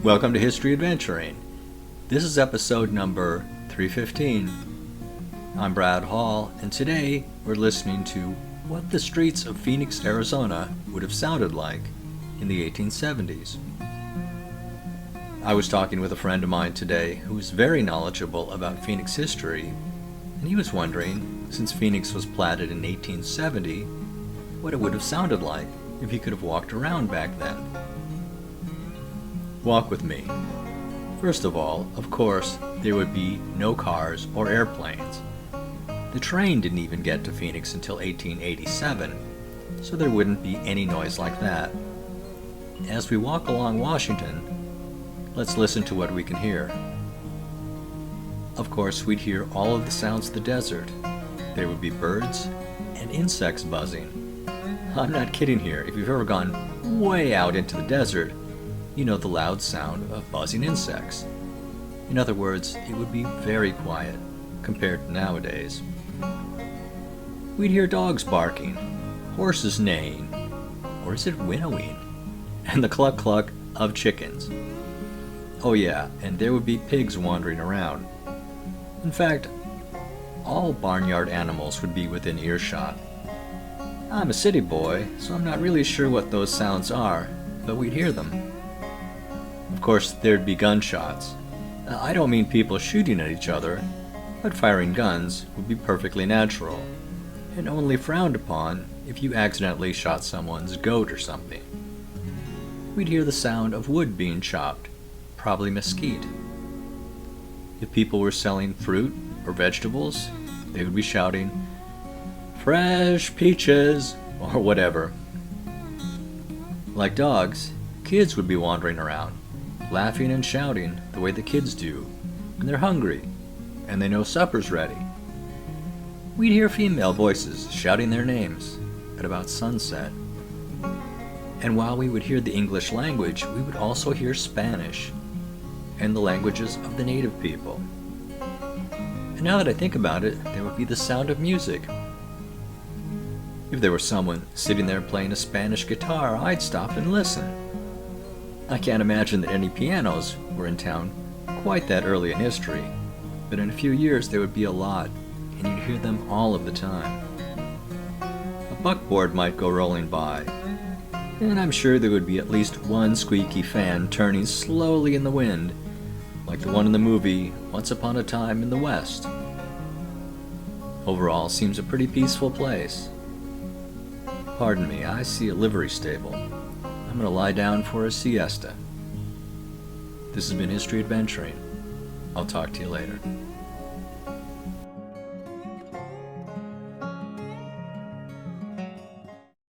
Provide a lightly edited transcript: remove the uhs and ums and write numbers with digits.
Welcome to History Adventuring. This is episode number 315. I'm Brad Hall, and today we're listening to what the streets of Phoenix, Arizona would have sounded like in the 1870s. I was talking with a friend of mine today who is very knowledgeable about Phoenix history, and he was wondering, since Phoenix was platted in 1870, what it would have sounded like if he could have walked around back then. Walk with me. First of all, of course, there would be no cars or airplanes. The train didn't even get to Phoenix until 1887, so there wouldn't be any noise like that. As we walk along Washington, let's listen to what we can hear. Of course, we'd hear all of the sounds of the desert. There would be birds and insects buzzing. I'm not kidding here. If you've ever gone way out into the desert, you know the loud sound of buzzing insects. In other words, it would be very quiet compared to nowadays. We'd hear dogs barking, horses neighing, or is it winnowing? And the cluck-cluck of chickens. Oh yeah, and there would be pigs wandering around. In fact, all barnyard animals would be within earshot. I'm a city boy, so I'm not really sure what those sounds are, but we'd hear them. Of course, there'd be gunshots. I don't mean people shooting at each other, but firing guns would be perfectly natural, and only frowned upon if you accidentally shot someone's goat or something. We'd hear the sound of wood being chopped, probably mesquite. If people were selling fruit or vegetables, they would be shouting, "Fresh peaches," or whatever. Like dogs, kids would be wandering around, laughing and shouting the way the kids do when they're hungry and they know supper's ready. We'd hear female voices shouting their names at about sunset. And while we would hear the English language, we would also hear Spanish and the languages of the native people. And now that I think about it, there would be the sound of music. If there was someone sitting there playing a Spanish guitar, I'd stop and listen. I can't imagine that any pianos were in town quite that early in history, but in a few years there would be a lot, and you'd hear them all of the time. A buckboard might go rolling by, and I'm sure there would be at least one squeaky fan turning slowly in the wind, like the one in the movie Once Upon a Time in the West. Overall, seems a pretty peaceful place. Pardon me, I see a livery stable. I'm going to lie down for a siesta. This has been History Adventuring. I'll talk to you later.